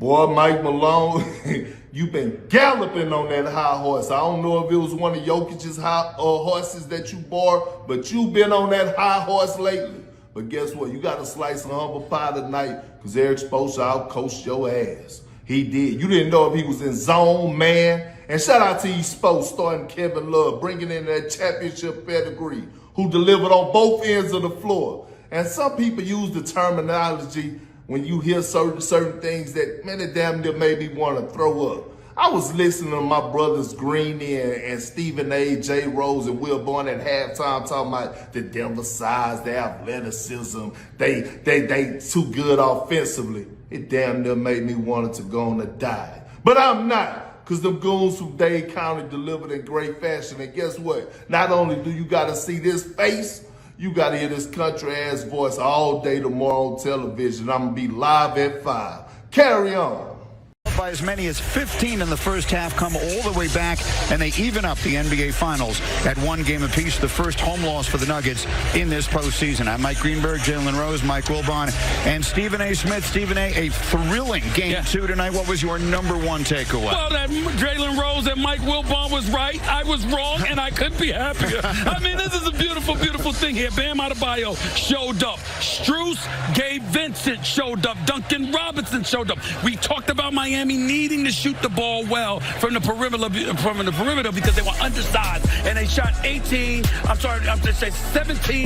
Boy, Mike Malone, you've been galloping on that high horse. I don't know if it was one of Jokic's horses that you bought, but you've been on that high horse lately. But guess what? You got a slice of humble pie tonight because Eric Spoelstra out-coached your ass. He did. You didn't know if he was in zone, man. And shout out to E Sports starting Kevin Love, bringing in that championship pedigree, who delivered on both ends of the floor. And some people use the terminology when you hear certain things that, man, it damn near made me want to throw up. I was listening to my brothers Greeny and Stephen A, J Rose, and Will Bourne at halftime talking about the Denver size, their athleticism, they too good offensively. It damn near made me want to go on a dive. But I'm not, because them goons from Dade County delivered in great fashion. And guess what? Not only do you got to see this face, you got to hear this country-ass voice all day tomorrow on television. I'm going to be live at 5. Carry on. By as many as 15 in the first half, come all the way back, and they even up the NBA Finals at 1 game apiece. The first home loss for the Nuggets in this postseason. I'm Mike Greenberg, Jalen Rose, Mike Wilbon, and Stephen A. Smith. Stephen A., a thrilling game 2 tonight. What was your number 1 takeaway? Well, that Jalen Rose and Mike Wilbon was right. I was wrong, and I couldn't be happier. I mean, this is a beautiful, beautiful thing here. Bam Adebayo showed up. Strus, Gabe Vincent showed up. Duncan Robinson showed up. We talked about Miami needing to shoot the ball well from the perimeter because they were undersized, and they shot 17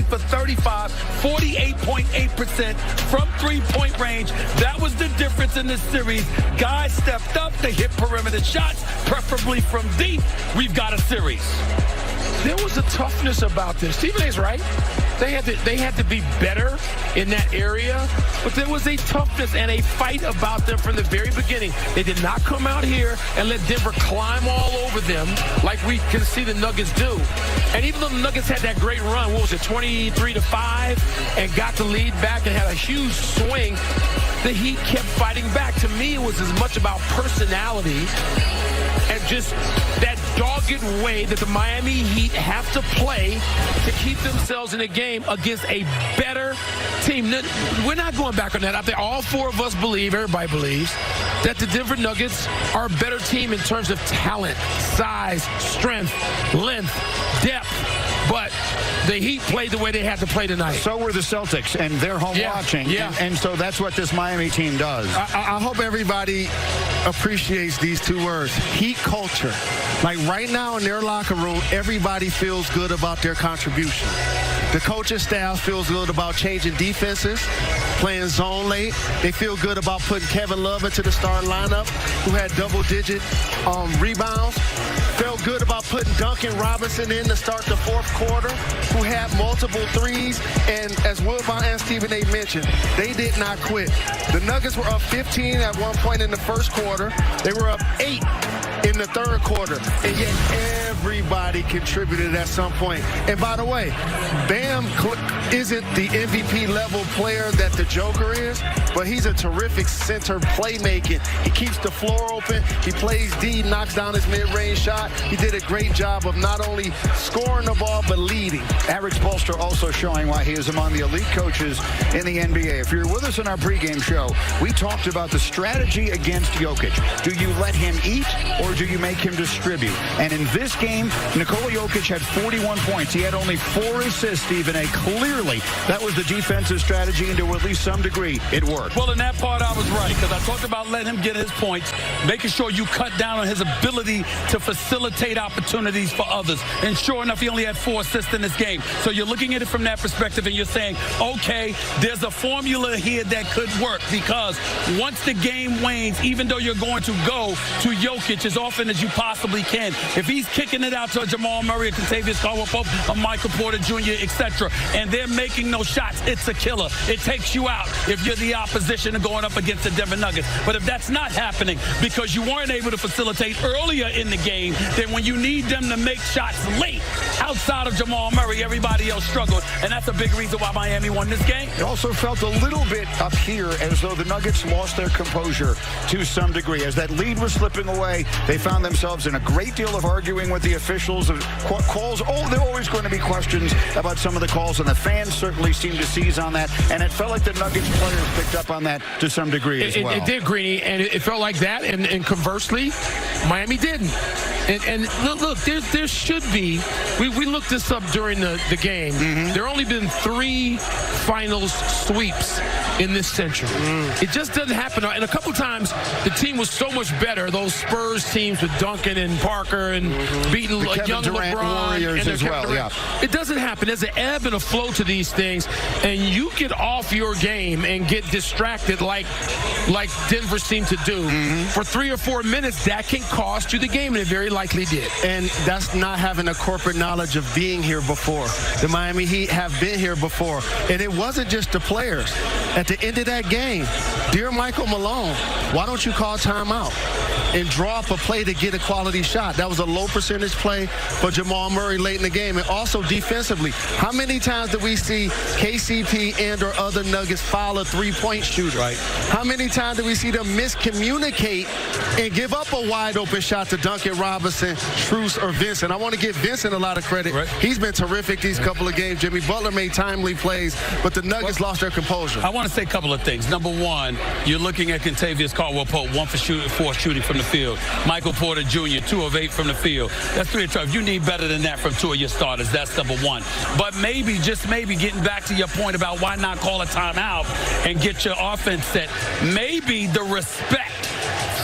for 35, 48.8% from three-point range. That was the difference in this series. Guys stepped up, they hit perimeter shots, preferably from deep. We've got a series. There was a toughness about this. Stephen A's right. They had to be better in that area, but there was a toughness and a fight about them from the very beginning. They did not come out here and let Denver climb all over them like we can see the Nuggets do. And even though the Nuggets had that great run, what was it, 23-5, and got the lead back and had a huge swing, the Heat kept fighting back. To me, it was as much about personality and just that dogged way that the Miami Heat have to play to keep themselves in a game against a better team. We're not going back on that. I think all 4 of us believe, everybody believes, that the Denver Nuggets are a better team in terms of talent, size, strength, length, depth. But the Heat played the way they had to play tonight. So were the Celtics, and they're home watching. Yeah. And so that's what this Miami team does. I hope everybody appreciates these 2 words, Heat culture. Like right now in their locker room, everybody feels good about their contribution. The coaching staff feels good about changing defenses, playing zone late. They feel good about putting Kevin Love into the starting lineup, who had double-digit rebounds. Felt good about putting Duncan Robinson in to start the 4th quarter, who had multiple threes. And as Wilbon and Stephen A. mentioned, they did not quit. The Nuggets were up 15 at one point in the first quarter. They were up 8 in the 3rd quarter. And yet everybody contributed at some point. And by the way, Bam isn't the MVP level player that the Joker is, but he's a terrific center playmaking. He keeps the floor open. He plays D, knocks down his mid-range shot. He did a great job of not only scoring the ball, but leading. Eric Spoelstra also showing why he is among the elite coaches in the NBA. If you're with us in our pregame show, we talked about the strategy against Jokic. Do you let him eat, or do you make him distribute? And in this game, Nikola Jokic had 41 points. He had only 4 assists, Stephen A. Clearly, that was the defensive strategy, and to at least some degree, it worked. Well, in that part, I was right, because I talked about letting him get his points, making sure you cut down on his ability to facilitate opportunities for others. And sure enough, he only had 4 assists in this game. So you're looking at it from that perspective, and you're saying, okay, there's a formula here that could work, because once the game wanes, even though you're going to go to Jokic as often as you possibly can, if he's kicking it out to Jamal Murray, Kentavious Caldwell-Pope, or Michael Porter Jr., etc., and they're making no shots, it's a killer. It takes you out if you're the opposition and going up against the Denver Nuggets. But if that's not happening because you weren't able to facilitate earlier in the game, then when you need them to make shots late outside of Jamal Murray, everybody else struggled. And that's a big reason why Miami won this game. It also felt a little bit up here as though the Nuggets lost their composure to some degree. As that lead was slipping away, they found themselves in a great deal of arguing with the officials of calls. Oh, there are always going to be questions about some of the calls, and the fans certainly seem to seize on that. And it felt like the Nuggets players picked up on that to some degree as well. It did, Greeny, and it felt like that. And conversely, Miami didn't. And look, there should be. We looked this up during the game. There have only been 3 finals sweeps in this century. It just doesn't happen. And a couple times, the team was so much better. Those Spurs teams with Duncan and Parker and beating young Durant LeBron Warriors and as well. Yeah. It doesn't happen. There's an ebb and a flow to these things, and you get off your game and get distracted like Denver seemed to do for 3 or 4 minutes. That can cost you the game, and it very likely did. And that's not having a corporate knowledge of being here before. The Miami Heat have been here before, and it wasn't just the players. At the end of that game, dear Michael Malone, why don't you call timeout and draw up a play to get a quality shot? That was a low percentage play for Jamal Murray late in the game. And also defensively, how many times did we see KCP and or other Nuggets foul a three-point shooter? Right. How many times did we see them miscommunicate and give up a wide open shot to Duncan Robinson, Strus, or Vincent? I want to give Vincent a lot of credit. Right. He's been terrific these couple of games. Jimmy Butler made timely plays, but the Nuggets lost their composure. I want to say a couple of things. Number one, you're looking at Kentavious Caldwell-Pope, 1 for 4 shooting from the field. Michael Porter Jr., 2 of 8 from the field. That's 3 of 12. You need better than that from 2 of your starters. That's number one. But maybe, just maybe, getting back to your point about why not call a timeout and get your offense set, maybe the respect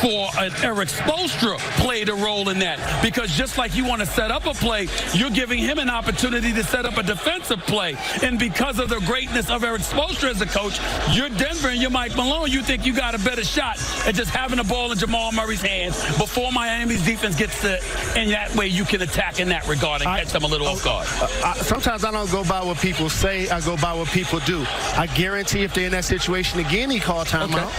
for an Eric Spoelstra played a role in that, because just like you want to set up a play, you're giving him an opportunity to set up a defensive play. And because of the greatness of Eric Spoelstra as a coach, you're Denver and you're Mike Malone, you think you got a better shot at just having the ball in Jamal Murray's hands before Miami's defense gets to, and that way you can attack in that regard and catch them a little off guard. Sometimes I don't go by what people say, I go by what people do. I guarantee if they're in that situation again, he called timeout.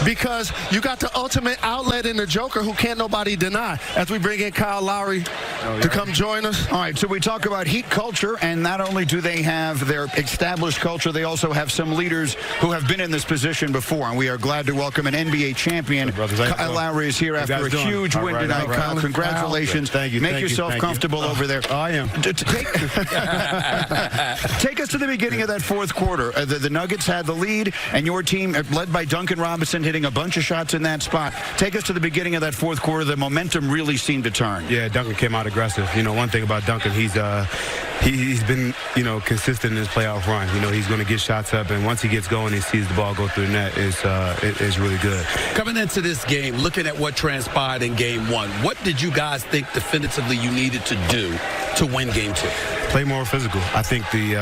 Because you got the ultimate outlet in the Joker who can't nobody deny. As we bring in Kyle Lowry to come join us. All right, so we talk about Heat culture, and not only do they have their established culture, they also have some leaders who have been in this position before, and we are glad to welcome an NBA champion. Kyle Lowry is here after a huge win tonight. Kyle, congratulations. Thank you. Make yourself comfortable over there. I am. Take us to the beginning of that fourth quarter. The Nuggets had the lead, and your team, led by Duncan Robinson, hitting a bunch of shots in that spot. Take us to the beginning of that fourth quarter. The momentum really seemed to turn. Yeah, Duncan came out aggressive. You know, one thing about Duncan, he's been, consistent in his playoff run. He's going to get shots up, and once he gets going and sees the ball go through the net, it's really good. Coming into this game, looking at what transpired in game 1, what did you guys think definitively you needed to do to win game 2? Play more physical. I think the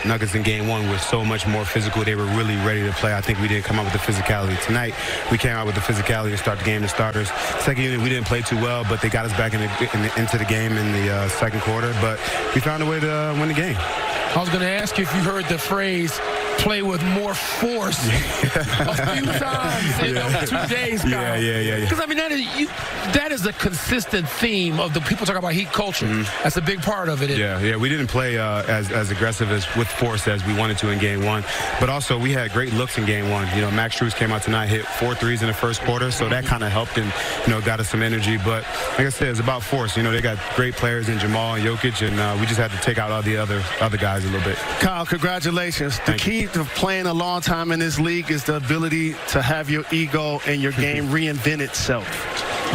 Nuggets in game 1 were so much more physical. They were really ready to play. I think we didn't come out with the physicality tonight. We came out with the physicality to start the game, the starters. Second unit, we didn't play too well, but they got us back into the game in the second quarter. But we found a way to win the game. I was going to ask you if you heard the phrase, play with more force a few times in those 2 days, Kyle. Yeah. Because, that is a consistent theme of the people talk about Heat culture. That's a big part of it. Yeah. We didn't play as aggressive with force as we wanted to in game 1. But also, we had great looks in game 1. Max Strus came out tonight, hit 4 threes in the first quarter, so that kind of helped and, got us some energy. But like I said, it's about force. They got great players in Jamal and Jokic, and we just had to take out all the other guys a little bit. Kyle, congratulations. The key to playing a long time in this league is the ability to have your ego and your game reinvent itself.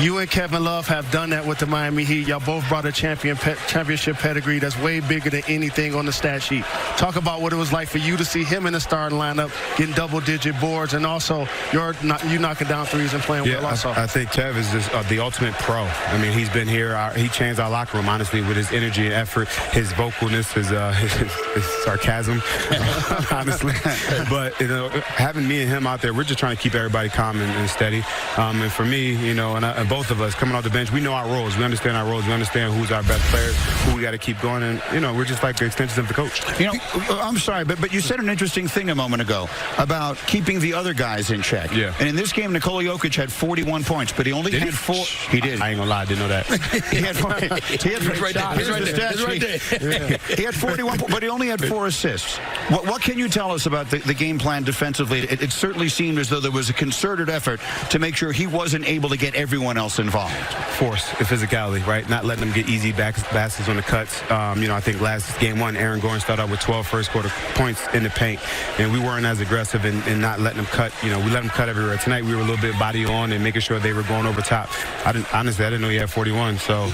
You and Kevin Love have done that with the Miami Heat. Y'all both brought a championship pedigree that's way bigger than anything on the stat sheet. Talk about what it was like for you to see him in the starting lineup, getting double-digit boards, and also you knocking down threes and playing well also. I think Kev is just the ultimate pro. He's been here. He changed our locker room, honestly, with his energy and effort, his vocalness, his sarcasm, honestly. But, having me and him out there, we're just trying to keep everybody calm and steady. And for me, and both of us coming off the bench, we know our roles. We understand our roles. We understand who's our best players, who we got to keep going. And, we're just like the extensions of the coach. I'm sorry, but you said an interesting thing a moment ago about keeping the other guys in check. Yeah. And in this game, Nikola Jokic had 41 points, but he only had 4. He did. I ain't going to lie, I didn't know that. He had 41, but he only had 4 assists. What can you tell us about the game plan defensively? It certainly seemed as though there was a concerted effort to make sure he wasn't able to get everyone everyone else involved? Force and physicality, right? Not letting them get easy baskets on the cuts. I think last game one, Aaron Gordon started out with 12 first quarter points in the paint, and we weren't as aggressive in not letting them cut. We let them cut everywhere. Tonight, we were a little bit body on and making sure they were going over top. Honestly, I didn't know he had 41, so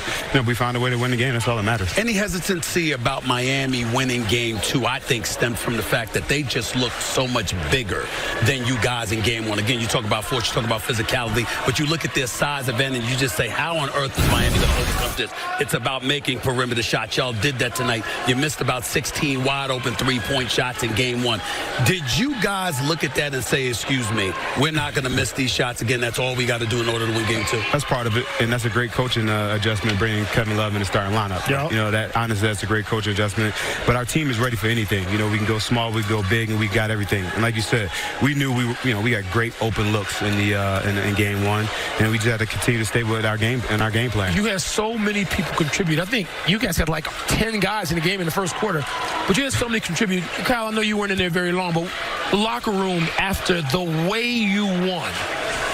we found a way to win the game. That's all that matters. Any hesitancy about Miami winning game 2, I think, stemmed from the fact that they just looked so much bigger than you guys in game 1. Again, you talk about force, you talk about physicality, but you look at their size event and you just say, how on earth is Miami going to overcome this? It's about making perimeter shots. Y'all did that tonight. You missed about 16 wide open three-point shots in game 1. Did you guys look at that and say, excuse me, we're not going to miss these shots again? That's all we got to do in order to win game 2. That's part of it, and that's a great coaching adjustment, bringing Kevin Love in the starting lineup. Yep. Honestly, that's a great coaching adjustment. But our team is ready for anything. We can go small, we can go big, and we got everything. And like you said, we knew we got great open looks in in game 1, and we just had to continue to stay with our game plan. You had so many people contribute. I think you guys had like 10 guys in the game in the first quarter, but you had so many contribute. Kyle, I know you weren't in there very long, but the locker room after the way you won.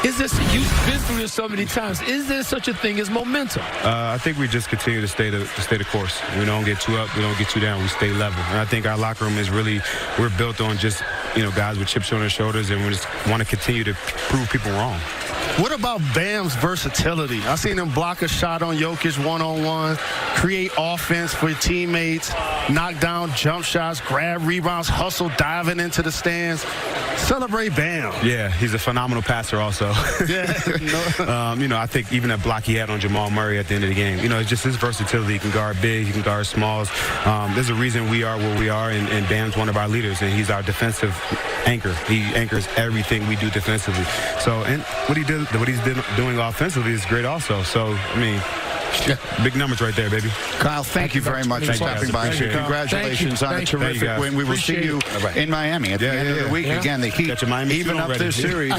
Is this, you've been through this so many times, is there such a thing as momentum? I think we just continue to stay the course. We don't get too up, we don't get too down, we stay level. And I think our locker room is really, we're built on just, guys with chips on their shoulders, and we just want to continue to prove people wrong. What about Bam's versatility? I seen him block a shot on Jokic one-on-one, create offense for teammates, knock down jump shots, grab rebounds, hustle, diving into the stands. Celebrate Bam. Yeah, he's a phenomenal passer also. I think even that block he had on Jamal Murray at the end of the game, it's just his versatility. He can guard big, he can guard smalls. There's a reason we are where we are, and Bam's one of our leaders, and he's our defensive anchor. He anchors everything we do defensively. So, and what he's doing offensively is great also. So, big numbers right there, baby. Kyle, thank you very much for stopping by. Congratulations on a terrific win. We will see you in Miami at the end of the week. Again, the Heat even up this series.